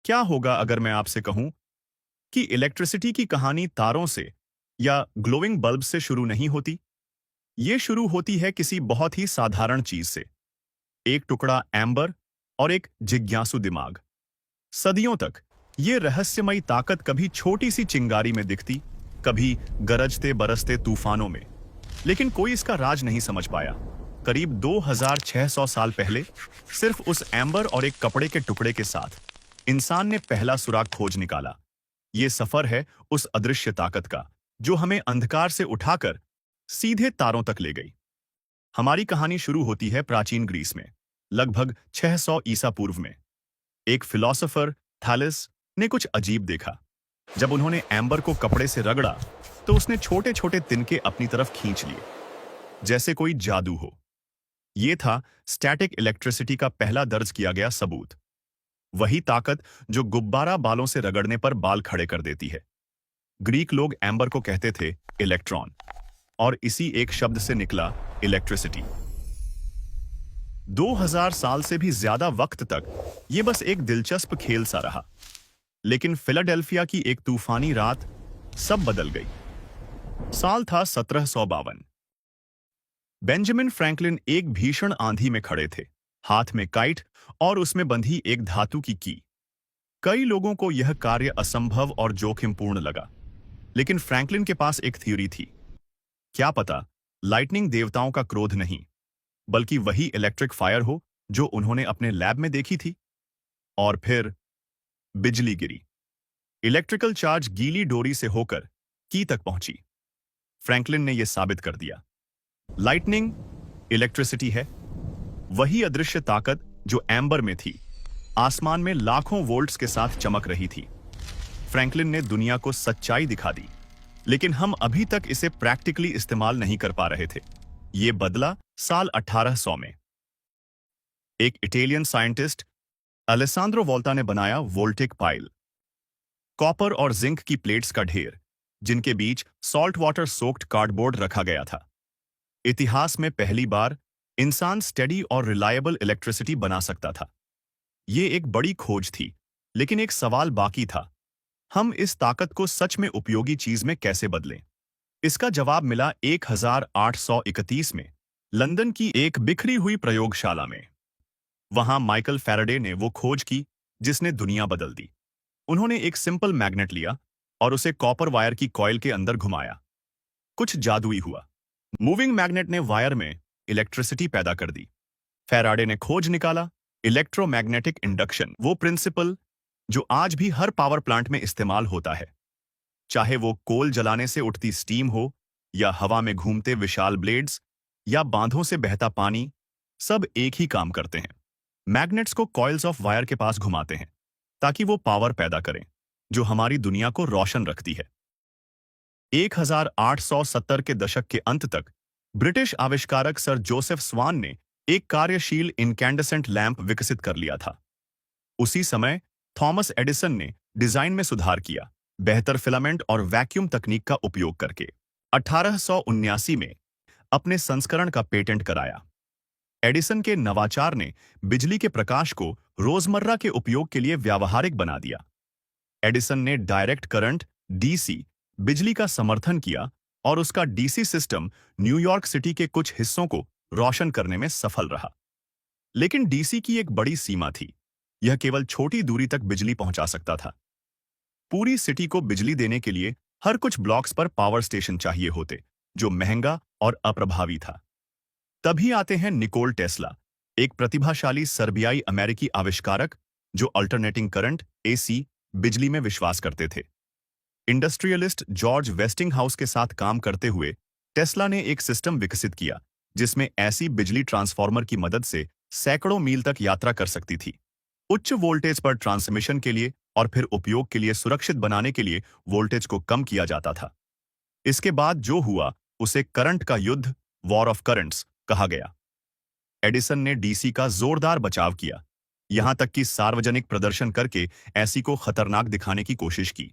क्या होगा अगर मैं आपसे कहूं कि इलेक्ट्रिसिटी की कहानी तारों से या ग्लोइंग बल्ब से शुरू नहीं होती। ये शुरू होती है किसी बहुत ही साधारण चीज से, एक टुकड़ा एम्बर और एक जिज्ञासु दिमाग। सदियों तक ये रहस्यमयी ताकत कभी छोटी सी चिंगारी में दिखती, कभी गरजते बरसते तूफानों में, लेकिन कोई इसका राज नहीं समझ पाया। करीब 2600 साल पहले सिर्फ उस एम्बर और एक कपड़े के टुकड़े के साथ इंसान ने पहला सुराग खोज निकाला। ये सफर है उस अदृश्य ताकत का जो हमें अंधकार से उठाकर सीधे तारों तक ले गई। हमारी कहानी शुरू होती है प्राचीन ग्रीस में, लगभग 600 ईसा पूर्व में। एक फिलोसोफर थैलेस ने कुछ अजीब देखा। जब उन्होंने एम्बर को कपड़े से रगड़ा तो उसने छोटे छोटे तिनके अपनी तरफ खींच लिए, जैसे कोई जादू हो। यह था स्टैटिक इलेक्ट्रिसिटी का पहला दर्ज किया गया सबूत। वही ताकत जो गुब्बारा बालों से रगड़ने पर बाल खड़े कर देती है। ग्रीक लोग एम्बर को कहते थे इलेक्ट्रॉन, और इसी एक शब्द से निकला इलेक्ट्रिसिटी। 2000 साल से भी ज्यादा वक्त तक यह बस एक दिलचस्प खेल सा रहा, लेकिन फिलाडेल्फिया की एक तूफानी रात सब बदल गई। साल था 1752। बेंजामिन फ्रैंकलिन एक भीषण आंधी में खड़े थे, हाथ में काइट और उसमें बंधी एक धातु की की। कई लोगों को यह कार्य असंभव और जोखिमपूर्ण लगा, लेकिन फ्रैंकलिन के पास एक थ्योरी थी। क्या पता लाइटनिंग देवताओं का क्रोध नहीं, बल्कि वही इलेक्ट्रिक फायर हो जो उन्होंने अपने लैब में देखी थी। और फिर बिजली गिरी। इलेक्ट्रिकल चार्ज गीली डोरी से होकर की तक पहुंची। फ्रैंकलिन ने यह साबित कर दिया, लाइटनिंग इलेक्ट्रिसिटी है। वही अदृश्य ताकत जो एम्बर में थी, आसमान में लाखों वोल्ट्स के साथ चमक रही थी। फ्रैंकलिन ने दुनिया को सच्चाई दिखा दी, लेकिन हम अभी तक इसे प्रैक्टिकली इस्तेमाल नहीं कर पा रहे थे। यह बदला साल 1800 में। एक इटालियन साइंटिस्ट अलेसांद्रो वोल्टा ने बनाया वोल्टिक पाइल, कॉपर और जिंक की प्लेट्स का ढेर, जिनके बीच सॉल्ट वाटर सोक्ड कार्डबोर्ड रखा गया था। इतिहास में पहली बार इंसान स्टेडी और रिलायबल इलेक्ट्रिसिटी बना सकता था। यह एक बड़ी खोज थी, लेकिन एक सवाल बाकी था, हम इस ताकत को सच में उपयोगी चीज में कैसे बदलें? इसका जवाब मिला 1831 में लंदन की एक बिखरी हुई प्रयोगशाला में। वहां माइकल फैराडे ने वो खोज की जिसने दुनिया बदल दी। उन्होंने एक सिंपल मैग्नेट लिया और उसे कॉपर वायर की कॉइल के अंदर घुमाया। कुछ जादुई हुआ। मूविंग मैग्नेट ने वायर में इलेक्ट्रिसिटी पैदा कर दी। फैराडे ने खोज निकाला इलेक्ट्रोमैग्नेटिक इंडक्शन, वो प्रिंसिपल जो आज भी हर पावर प्लांट में इस्तेमाल होता है। चाहे वो कोल जलाने से उठती स्टीम हो, या हवा में घूमते विशाल ब्लेड्स, या बांधों से बहता पानी, सब एक ही काम करते हैं। मैग्नेट्स को कॉइल्स ऑफ वायर के पास घुमाते हैं ताकि वो पावर पैदा करें जो हमारी दुनिया को रोशन रखती है। 1870 के दशक के अंत तक ब्रिटिश आविष्कारक सर जोसेफ स्वान ने एक कार्यशील इनकैंडेसेंट लैंप विकसित कर लिया था। उसी समय थॉमस एडिसन ने डिजाइन में सुधार किया, बेहतर फिलामेंट और वैक्यूम तकनीक का उपयोग करके 1879 में अपने संस्करण का पेटेंट कराया। एडिसन के नवाचार ने बिजली के प्रकाश को रोजमर्रा के उपयोग के लिए व्यावहारिक बना दिया। एडिसन ने डायरेक्ट करंट डीसी बिजली का समर्थन किया और उसका डीसी सिस्टम न्यूयॉर्क सिटी के कुछ हिस्सों को रोशन करने में सफल रहा। लेकिन डीसी की एक बड़ी सीमा थी, यह केवल छोटी दूरी तक बिजली पहुंचा सकता था। पूरी सिटी को बिजली देने के लिए हर कुछ ब्लॉक्स पर पावर स्टेशन चाहिए होते, जो महंगा और अप्रभावी था। तभी आते हैं निकोल टेस्ला, एक प्रतिभाशाली सर्बियाई अमेरिकी आविष्कारक जो अल्टरनेटिंग करंट एसी बिजली में विश्वास करते थे। इंडस्ट्रियलिस्ट जॉर्ज वेस्टिंगहाउस के साथ काम करते हुए टेस्ला ने एक सिस्टम विकसित किया जिसमें ऐसी बिजली ट्रांसफार्मर की मदद से सैकड़ों मील तक यात्रा कर सकती थी। उच्च वोल्टेज पर ट्रांसमिशन के लिए और फिर उपयोग के लिए सुरक्षित बनाने के लिए वोल्टेज को कम किया जाता था। इसके बाद जो हुआ उसे करंट का युद्ध, वॉर ऑफ करंट्स, कहा गया। एडिसन ने डीसी का जोरदार बचाव किया, यहां तक कि सार्वजनिक प्रदर्शन करके ऐसी को खतरनाक दिखाने की कोशिश की।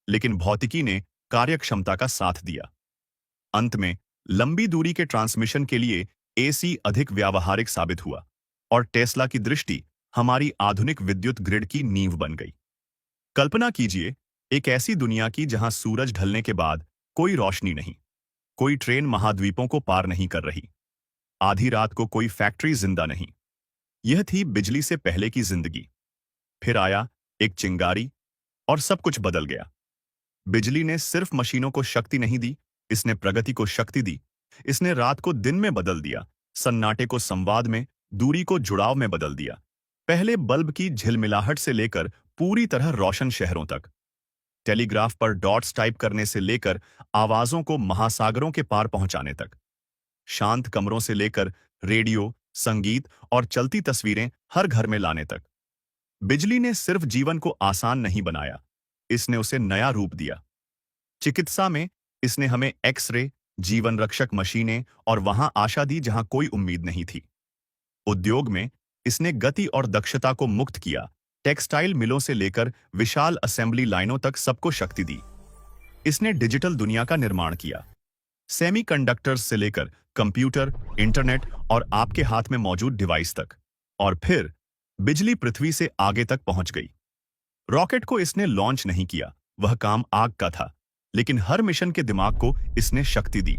लेकिन भौतिकी ने कार्यक्षमता का साथ दिया। अंत में लंबी दूरी के ट्रांसमिशन के लिए एसी अधिक व्यावहारिक साबित हुआ और टेस्ला की दृष्टि हमारी आधुनिक विद्युत ग्रिड की नींव बन गई। कल्पना कीजिए, एक ऐसी दुनिया की जहां सूरज ढलने के बाद कोई रोशनी नहीं, कोई ट्रेन महाद्वीपों को पार नहीं कर रही, आधी रात को कोई फैक्ट्री जिंदा नहीं। यह थी बिजली से पहले की जिंदगी। फिर आया एक चिंगारी और सब कुछ बदल गया। बिजली ने सिर्फ मशीनों को शक्ति नहीं दी, इसने प्रगति को शक्ति दी। इसने रात को दिन में बदल दिया, सन्नाटे को संवाद में, दूरी को जुड़ाव में बदल दिया। पहले बल्ब की झिलमिलाहट से लेकर पूरी तरह रोशन शहरों तक, टेलीग्राफ पर डॉट्स टाइप करने से लेकर आवाजों को महासागरों के पार पहुंचाने तक, शांत कमरों से लेकर रेडियो, संगीत और चलती तस्वीरें हर घर में लाने तक। बिजली ने सिर्फ जीवन को आसान नहीं बनाया, इसने उसे नया रूप दिया। चिकित्सा में इसने हमें एक्स-रे, जीवन रक्षक मशीनें और वहां आशा दी जहां कोई उम्मीद नहीं थी। उद्योग में इसने गति और दक्षता को मुक्त किया, टेक्सटाइल मिलों से लेकर विशाल असेंबली लाइनों तक सबको शक्ति दी। इसने डिजिटल दुनिया का निर्माण किया, सेमीकंडक्टर्स से लेकर कंप्यूटर, इंटरनेट और आपके हाथ में मौजूद डिवाइस तक। और फिर बिजली पृथ्वी से आगे तक पहुंच गई। रॉकेट को इसने लॉन्च नहीं किया, वह काम आग का था, लेकिन हर मिशन के दिमाग को इसने शक्ति दी।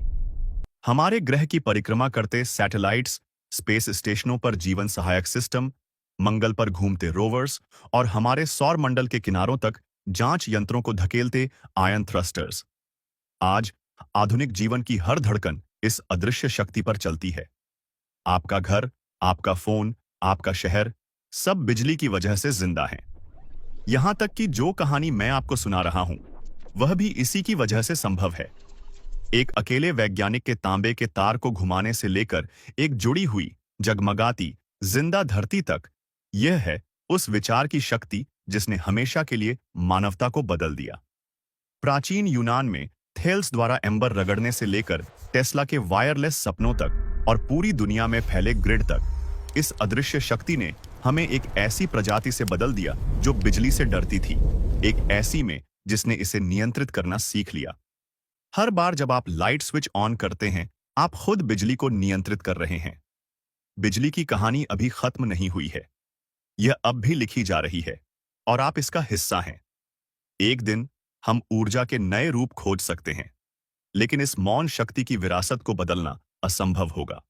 हमारे ग्रह की परिक्रमा करते सैटेलाइट्स, स्पेस स्टेशनों पर जीवन सहायक सिस्टम, मंगल पर घूमते रोवर्स और हमारे सौर मंडल के किनारों तक जांच यंत्रों को धकेलते आयन थ्रस्टर्स। आज आधुनिक जीवन की हर धड़कन इस अदृश्य शक्ति पर चलती है। आपका घर, आपका फोन, आपका शहर, सब बिजली की वजह से जिंदा है। यहां तक कि जो कहानी मैं आपको सुना रहा हूं, वह भी इसी की वजह से संभव है। एक अकेले वैज्ञानिक के तांबे के तार को घुमाने से लेकर एक जुड़ी हुई, जगमगाती, जिंदा धरती तक, यह है उस विचार की शक्ति जिसने हमेशा के लिए मानवता को बदल दिया। प्राचीन यूनान में थेल्स द्वारा एम्बर रगड़ने से लेकर टेस्ला के वायरलेस सपनों तक और पूरी दुनिया में फैले ग्रिड तक, इस अदृश्य शक्ति ने हमें एक ऐसी प्रजाति से बदल दिया जो बिजली से डरती थी, एक ऐसी में जिसने इसे नियंत्रित करना सीख लिया। हर बार जब आप लाइट स्विच ऑन करते हैं, आप खुद बिजली को नियंत्रित कर रहे हैं। बिजली की कहानी अभी खत्म नहीं हुई है, यह अब भी लिखी जा रही है और आप इसका हिस्सा हैं। एक दिन हम ऊर्जा के नए रूप खोज सकते हैं, लेकिन इस मौन शक्ति की विरासत को बदलना असंभव होगा।